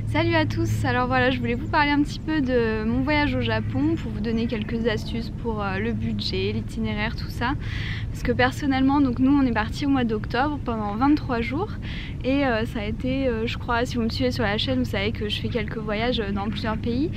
Salut à tous, alors voilà, je voulais vous parler un petit peu de mon voyage au Japon pour vous donner quelques astuces pour le budget, l'itinéraire, tout ça. Parce que personnellement, donc nous on est parti au mois d'octobre pendant 23 jours et ça a été, je crois, si vous me suivez sur la chaîne, vous savez que je fais quelques voyages dans plusieurs pays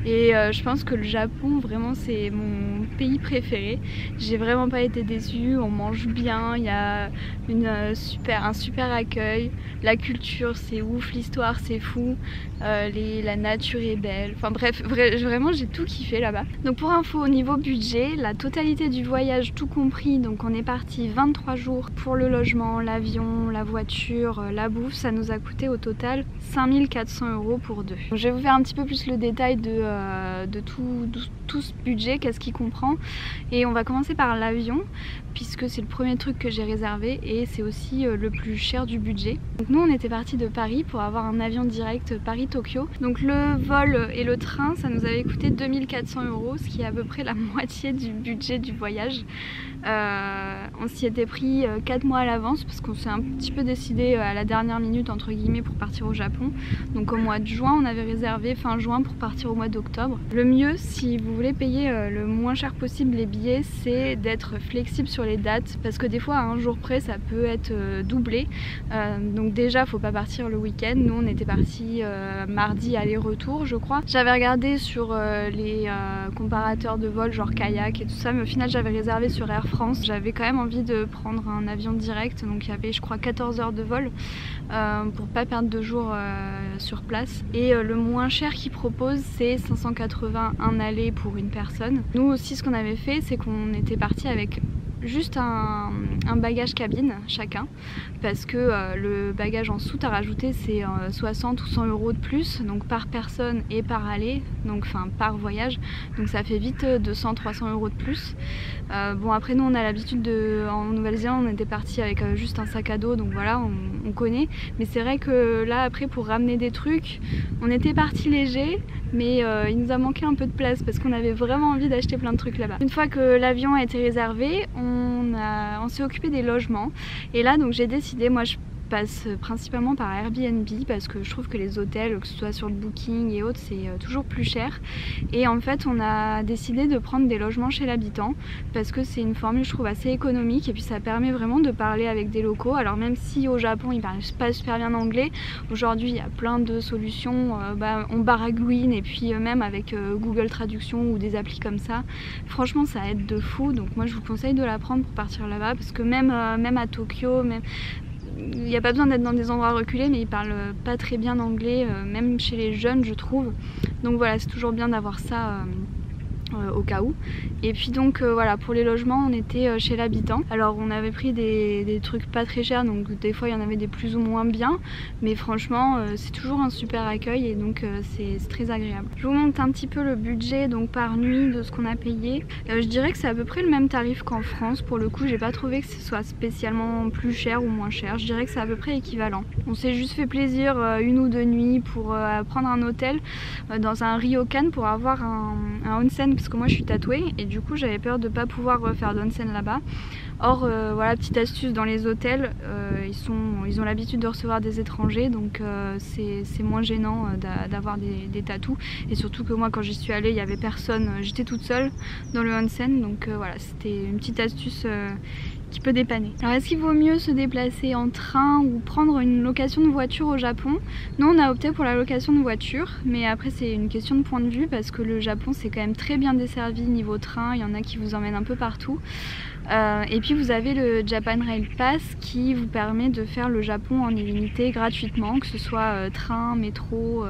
et je pense que le Japon, vraiment c'est mon pays préféré. J'ai vraiment pas été déçue, on mange bien, il y a un super accueil, la culture c'est ouf, l'histoire c'est fou. La nature est belle, enfin bref, vraiment j'ai tout kiffé là-bas. Donc pour info, au niveau budget, la totalité du voyage tout compris, donc on est parti 23 jours pour le logement, l'avion, la voiture, la bouffe, ça nous a coûté au total 5400 € pour deux. Donc, je vais vous faire un petit peu plus le détail de tout ce budget, qu'est-ce qu'il comprend, et on va commencer par l'avion puisque c'est le premier truc que j'ai réservé et c'est aussi le plus cher du budget. Donc nous on était parti de Paris pour avoir un avion direct Paris-Tokyo. Donc le vol et le train ça nous avait coûté 2400 €, ce qui est à peu près la moitié du budget du voyage. On s'y était pris 4 mois à l'avance parce qu'on s'est un petit peu décidé à la dernière minute entre guillemets pour partir au Japon. Donc au mois de juin on avait réservé fin juin pour partir au mois d'octobre. Le mieux si vous voulez payer le moins cher possible les billets, c'est d'être flexible sur les dates parce que des fois à un jour près ça peut être doublé. Donc déjà faut pas partir le week-end. Nous on était parti mardi aller-retour je crois. J'avais regardé sur les comparateurs de vol genre kayak et tout ça, mais au final j'avais réservé sur Air France. J'avais quand même envie de prendre un avion direct, donc il y avait je crois 14 heures de vol pour pas perdre 2 jours sur place. Et le moins cher qu'ils proposent c'est 580 un aller pour une personne. Nous aussi ce qu'on avait fait c'est qu'on était parti avec juste un bagage cabine chacun parce que le bagage en soute à rajouter c'est 60 ou 100 € de plus, donc par personne et par aller, donc enfin par voyage, donc ça fait vite 200-300 € de plus. Bon après nous on a l'habitude en Nouvelle-Zélande on était parti avec juste un sac à dos, donc voilà on connaît, mais c'est vrai que là après pour ramener des trucs on était parti léger, mais il nous a manqué un peu de place parce qu'on avait vraiment envie d'acheter plein de trucs là-bas. Une fois que l'avion a été réservé, on s'est occupé des logements et là donc j'ai décidé, moi je passe principalement par Airbnb parce que je trouve que les hôtels, que ce soit sur le Booking et autres, c'est toujours plus cher. Et en fait on a décidé de prendre des logements chez l'habitant parce que c'est une formule je trouve assez économique et puis ça permet vraiment de parler avec des locaux. Alors même si au Japon ils parlent pas super bien anglais, aujourd'hui il y a plein de solutions, on baragouine et puis même avec Google Traduction ou des applis comme ça, franchement ça aide de fou. Donc moi je vous conseille de la prendre pour partir là-bas parce que même à Tokyo, il n'y a pas besoin d'être dans des endroits reculés, mais ils parlent pas très bien anglais, même chez les jeunes je trouve. Donc voilà, c'est toujours bien d'avoir ça au cas où. Et puis donc voilà, pour les logements on était chez l'habitant. Alors on avait pris des trucs pas très chers, donc des fois il y en avait des plus ou moins bien, mais franchement c'est toujours un super accueil et donc c'est très agréable. Je vous montre un petit peu le budget donc par nuit de ce qu'on a payé. Je dirais que c'est à peu près le même tarif qu'en France. Pour le coup j'ai pas trouvé que ce soit spécialement plus cher ou moins cher, je dirais que c'est à peu près équivalent. On s'est juste fait plaisir une ou deux nuits pour prendre un hôtel dans un ryokan pour avoir un onsen parce que moi je suis tatouée et du coup j'avais peur de pas pouvoir faire d'onsen là-bas. Or voilà, petite astuce, dans les hôtels ils ont l'habitude de recevoir des étrangers, donc c'est moins gênant d'avoir des tatous. Et surtout que moi quand j'y suis allée il y avait personne, j'étais toute seule dans le onsen, donc voilà, c'était une petite astuce qui peut dépanner. Alors est-ce qu'il vaut mieux se déplacer en train ou prendre une location de voiture au Japon? Nous on a opté pour la location de voiture, mais après c'est une question de point de vue parce que le Japon c'est quand même très bien desservi niveau train, il y en a qui vous emmènent un peu partout. Et puis vous avez le Japan Rail Pass qui vous permet de faire le Japon en illimité gratuitement, que ce soit train, métro,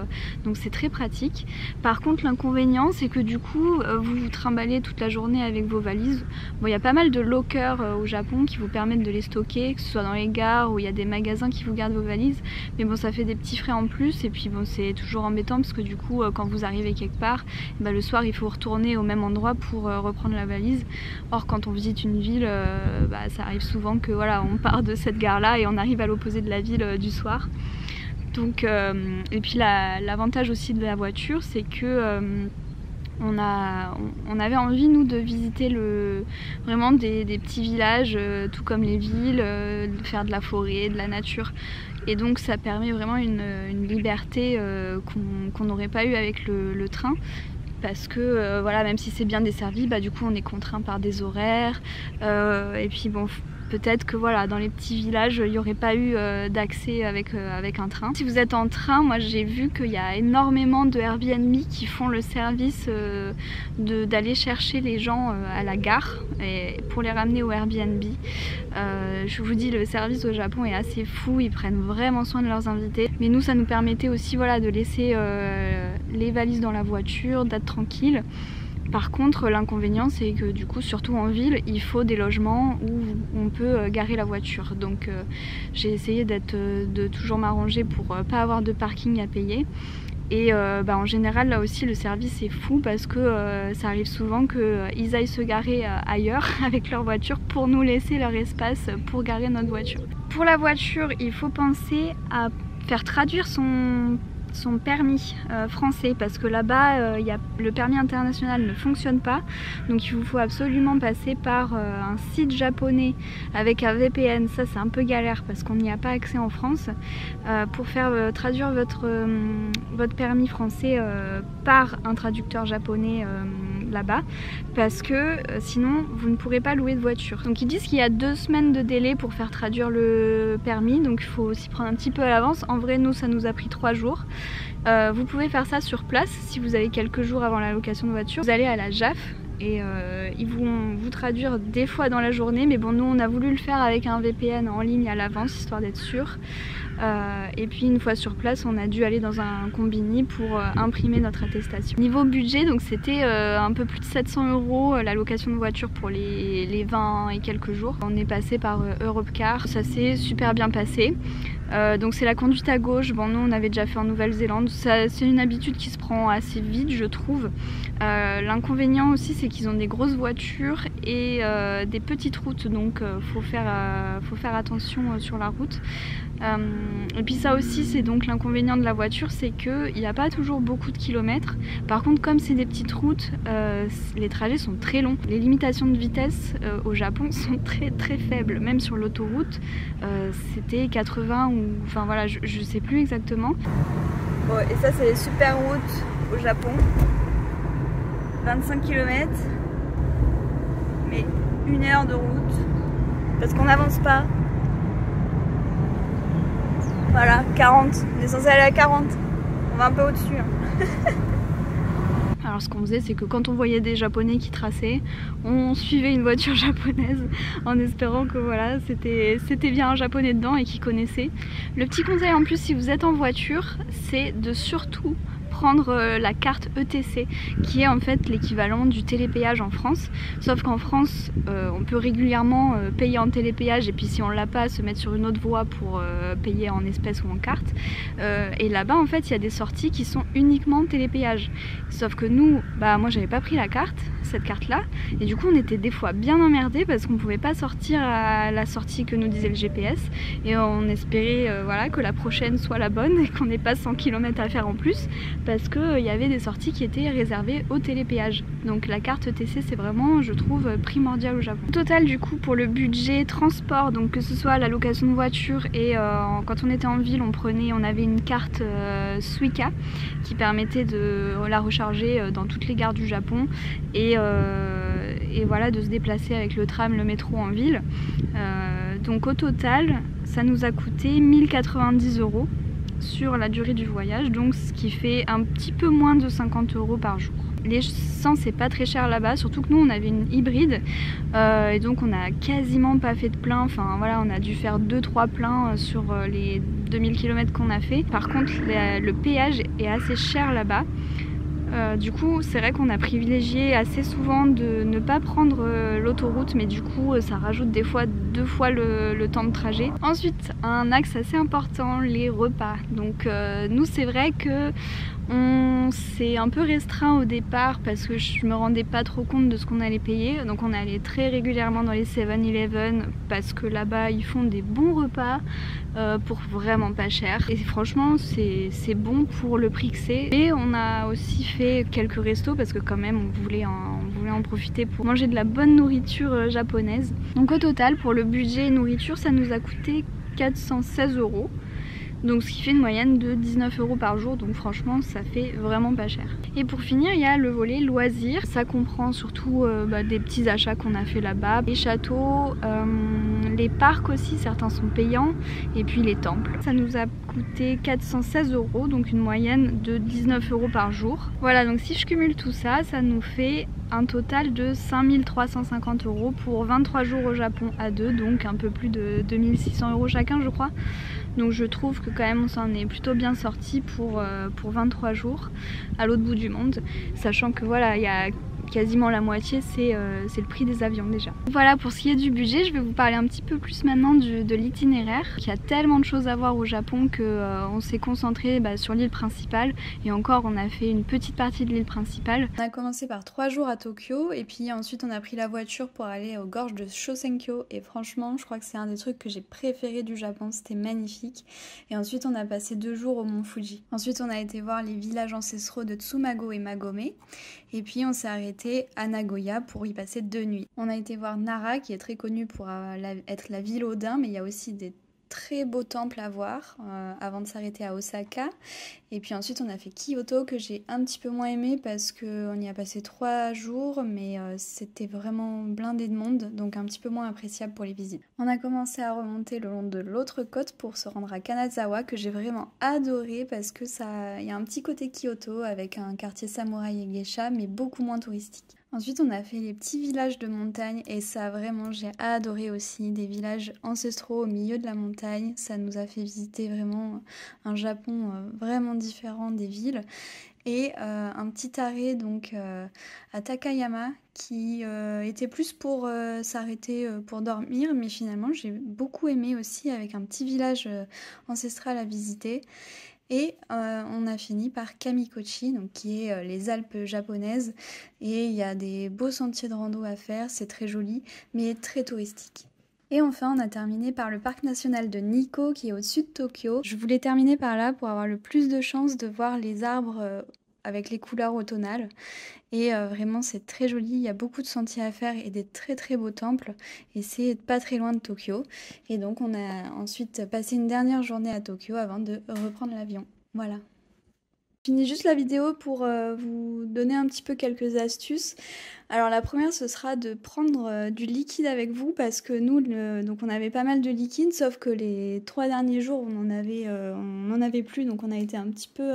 donc c'est très pratique. Par contre l'inconvénient c'est que du coup vous vous trimballez toute la journée avec vos valises. Bon, il y a pas mal de lockers au Japon qui vous permettent de les stocker, que ce soit dans les gares ou il y a des magasins qui vous gardent vos valises, mais bon ça fait des petits frais en plus et puis bon c'est toujours embêtant parce que du coup quand vous arrivez quelque part, le soir il faut retourner au même endroit pour reprendre la valise. Or quand on visite une ville, ça arrive souvent que voilà, on part de cette gare là et on arrive à l'opposé de la ville du soir. Donc et puis l'avantage aussi de la voiture c'est que on avait envie nous de visiter vraiment des petits villages tout comme les villes, de faire de la forêt, de la nature et donc ça permet vraiment une liberté qu'on n'aurait pas eu avec le train. Parce que voilà, même si c'est bien desservi, bah, du coup on est contraint par des horaires, et puis bon, peut-être que voilà, dans les petits villages il n'y aurait pas eu d'accès avec un train. Si vous êtes en train, moi j'ai vu qu'il y a énormément de Airbnb qui font le service d'aller chercher les gens à la gare et pour les ramener au Airbnb. Je vous dis, le service au Japon est assez fou, ils prennent vraiment soin de leurs invités. Mais nous, ça nous permettait aussi voilà, de laisser les valises dans la voiture, d'être tranquille. Par contre, l'inconvénient, c'est que du coup, surtout en ville, il faut des logements où on peut garer la voiture. Donc j'ai essayé de toujours m'arranger pour pas avoir de parking à payer. Et en général, là aussi, le service est fou parce que ça arrive souvent qu'ils aillent se garer ailleurs avec leur voiture pour nous laisser leur espace pour garer notre voiture. Pour la voiture, il faut penser à faire traduire son permis français, parce que là-bas le permis international ne fonctionne pas, donc il vous faut absolument passer par un site japonais avec un VPN. Ça c'est un peu galère parce qu'on n'y a pas accès en France, pour faire traduire votre permis français par un traducteur japonais là-bas, parce que sinon vous ne pourrez pas louer de voiture. Donc ils disent qu'il y a 2 semaines de délai pour faire traduire le permis, donc il faut s'y prendre un petit peu à l'avance. En vrai, nous ça nous a pris 3 jours. Vous pouvez faire ça sur place si vous avez quelques jours avant la location de voiture. Vous allez à la JAF et ils vont vous traduire des fois dans la journée, mais bon, nous on a voulu le faire avec un VPN en ligne à l'avance histoire d'être sûr. Et puis une fois sur place, on a dû aller dans un combini pour imprimer notre attestation. Niveau budget, donc c'était un peu plus de 700 € la location de voiture pour les 20 et quelques jours. On est passé par Europcar, ça s'est super bien passé. Donc c'est la conduite à gauche. Bon, nous on avait déjà fait en Nouvelle-Zélande, c'est une habitude qui se prend assez vite, je trouve. L'inconvénient aussi, c'est qu'ils ont des grosses voitures et des petites routes, donc faut faire attention sur la route. Et puis ça aussi, c'est donc l'inconvénient de la voiture, c'est qu'il n'y a pas toujours beaucoup de kilomètres. Par contre, comme c'est des petites routes, les trajets sont très longs. Les limitations de vitesse au Japon sont très très faibles. Même sur l'autoroute, c'était 80 ou... Enfin voilà, je sais plus exactement. Bon, et ça c'est les super routes au Japon. 25 km, mais 1 heure de route, parce qu'on n'avance pas. Voilà, 40, on est censé aller à 40, on va un peu au-dessus. Hein. Alors ce qu'on faisait, c'est que quand on voyait des Japonais qui traçaient, on suivait une voiture japonaise en espérant que voilà, c'était bien un Japonais dedans et qu'ils connaissaient. Le petit conseil en plus, si vous êtes en voiture, c'est de surtout prendre la carte ETC, qui est en fait l'équivalent du télépéage en France, sauf qu'en France on peut régulièrement payer en télépéage, et puis si on l'a pas, se mettre sur une autre voie pour payer en espèces ou en carte, et là-bas en fait il y a des sorties qui sont uniquement télépéage, sauf que nous, moi j'avais pas pris cette carte là, et du coup on était des fois bien emmerdés parce qu'on pouvait pas sortir à la sortie que nous disait le GPS, et on espérait voilà, que la prochaine soit la bonne et qu'on n'ait pas 100 km à faire en plus, parce qu'il y avait des sorties qui étaient réservées au télépéage. Donc la carte ETC, c'est vraiment, je trouve, primordial au Japon. Au total, du coup, pour le budget transport, donc que ce soit la location de voiture et quand on était en ville, on avait une carte Suica qui permettait de la recharger dans toutes les gares du Japon et voilà, de se déplacer avec le tram, le métro en ville. Donc au total, ça nous a coûté 1090 € sur la durée du voyage, donc ce qui fait un petit peu moins de 50 € par jour. L'essence c'est pas très cher là-bas, surtout que nous on avait une hybride et donc on a quasiment pas fait de plein, enfin voilà, on a dû faire 2-3 pleins sur les 2000 km qu'on a fait. Par contre le péage est assez cher là-bas. Du coup c'est vrai qu'on a privilégié assez souvent de ne pas prendre l'autoroute, mais du coup ça rajoute des fois 2 fois le temps de trajet. Ensuite, un axe assez important, les repas. Donc nous c'est vrai que on s'est un peu restreint au départ parce que je me rendais pas trop compte de ce qu'on allait payer, donc on allait très régulièrement dans les 7-Eleven parce que là-bas ils font des bons repas pour vraiment pas cher, et franchement c'est bon pour le prix que c'est. Et on a aussi fait quelques restos parce que quand même on voulait en profiter pour manger de la bonne nourriture japonaise. Donc au total, pour le budget nourriture, ça nous a coûté 416 €. Donc ce qui fait une moyenne de 19 € par jour, donc franchement ça fait vraiment pas cher. Et pour finir, il y a le volet loisirs. Ça comprend surtout des petits achats qu'on a fait là-bas, les châteaux, les parcs aussi, certains sont payants, et puis les temples. Ça nous a coûté 416 €, donc une moyenne de 19 € par jour. Voilà, donc si je cumule tout ça, ça nous fait un total de 5350 € pour 23 jours au Japon à deux, donc un peu plus de 2600 € chacun je crois. Donc je trouve que quand même on s'en est plutôt bien sorti pour 23 jours à l'autre bout du monde, sachant que voilà, il y a quasiment la moitié, c'est le prix des avions déjà. Voilà pour ce qui est du budget. Je vais vous parler un petit peu plus maintenant de l'itinéraire. Il y a tellement de choses à voir au Japon que on s'est concentré sur l'île principale, et encore on a fait une petite partie de l'île principale. On a commencé par 3 jours à Tokyo et puis ensuite on a pris la voiture pour aller aux gorges de Shosenkyo, et franchement je crois que c'est un des trucs que j'ai préféré du Japon, c'était magnifique. Et ensuite on a passé 2 jours au mont Fuji. Ensuite on a été voir les villages ancestraux de Tsumago et Magome, et puis on s'est arrêté à Nagoya pour y passer 2 nuits. On a été voir Nara qui est très connue pour être la ville au daim, mais il y a aussi des très beaux temples à voir avant de s'arrêter à Osaka. Et puis ensuite on a fait Kyoto que j'ai un petit peu moins aimé parce qu'on y a passé 3 jours, mais c'était vraiment blindé de monde, donc un petit peu moins appréciable pour les visites. On a commencé à remonter le long de l'autre côte pour se rendre à Kanazawa, que j'ai vraiment adoré parce que il y a un petit côté Kyoto avec un quartier samouraï et geisha, mais beaucoup moins touristique. Ensuite, on a fait les petits villages de montagne et ça, vraiment, j'ai adoré aussi. Des villages ancestraux au milieu de la montagne. Ça nous a fait visiter vraiment un Japon vraiment différent des villes. Et un petit arrêt donc à Takayama qui était plus pour s'arrêter pour dormir, mais finalement j'ai beaucoup aimé aussi, avec un petit village ancestral à visiter. Et on a fini par Kamikochi, donc qui est les Alpes japonaises, et il y a des beaux sentiers de rando à faire, c'est très joli, mais très touristique. Et enfin, on a terminé par le parc national de Nikko, qui est au-dessus de Tokyo. Je voulais terminer par là pour avoir le plus de chance de voir les arbres avec les couleurs automnales. Et vraiment, c'est très joli, il y a beaucoup de sentiers à faire et des très très beaux temples. Et c'est pas très loin de Tokyo. Et donc, on a ensuite passé une dernière journée à Tokyo avant de reprendre l'avion. Voilà. Je finis juste la vidéo pour vous donner un petit peu quelques astuces. Alors la première, ce sera de prendre du liquide avec vous, parce que nous, donc on avait pas mal de liquide, sauf que les 3 derniers jours, on en avait plus, donc on a été un petit peu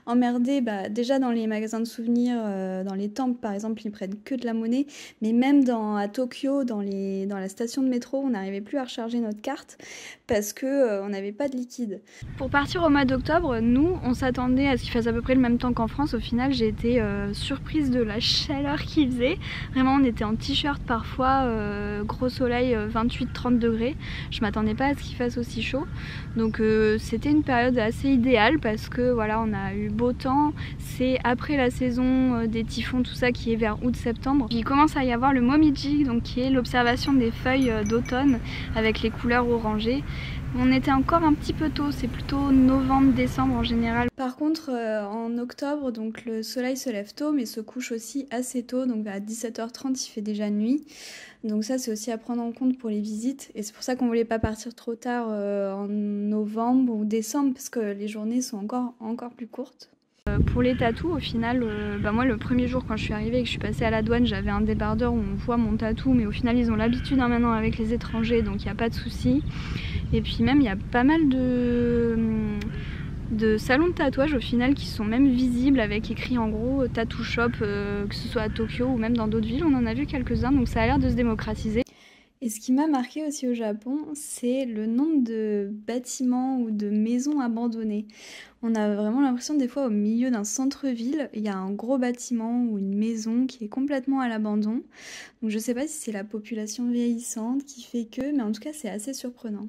emmerdés. Déjà dans les magasins de souvenirs, dans les temples par exemple, ils prennent que de la monnaie, mais même à Tokyo, dans la station de métro, on n'arrivait plus à recharger notre carte parce que on n'avait pas de liquide. Pour partir au mois d'octobre, nous, on s'attendait à ce qu'il fasse à peu près le même temps qu'en France. Au final, j'ai été surprise de la chaleur qu'il faisait. Vraiment, on était en t-shirt parfois, gros soleil, 28-30 degrés. Je m'attendais pas à ce qu'il fasse aussi chaud. Donc c'était une période assez idéale parce que voilà, on a eu beau temps. C'est après la saison des typhons, tout ça, qui est vers août-septembre. Il commence à y avoir le momiji, donc qui est l'observation des feuilles d'automne avec les couleurs orangées. On était encore un petit peu tôt, c'est plutôt novembre-décembre en général. Par contre, en octobre, donc le soleil se lève tôt, mais se couche aussi assez tôt, donc à 17h30 il fait déjà nuit. Donc ça, c'est aussi à prendre en compte pour les visites, et c'est pour ça qu'on voulait pas partir trop tard en novembre ou décembre, parce que les journées sont encore plus courtes. Pour les tatous, au final, moi le premier jour quand je suis arrivée et que je suis passée à la douane, j'avais un débardeur où on voit mon tatou, mais au final ils ont l'habitude maintenant avec les étrangers, donc il n'y a pas de souci. Et puis même il y a pas mal de salons de tatouage au final qui sont même visibles avec écrit en gros tattoo shop, que ce soit à Tokyo ou même dans d'autres villes, on en a vu quelques-uns, donc ça a l'air de se démocratiser. Et ce qui m'a marqué aussi au Japon, c'est le nombre de bâtiments ou de maisons abandonnées. On a vraiment l'impression des fois au milieu d'un centre-ville, il y a un gros bâtiment ou une maison qui est complètement à l'abandon. Donc je sais pas si c'est la population vieillissante qui fait que, mais en tout cas c'est assez surprenant.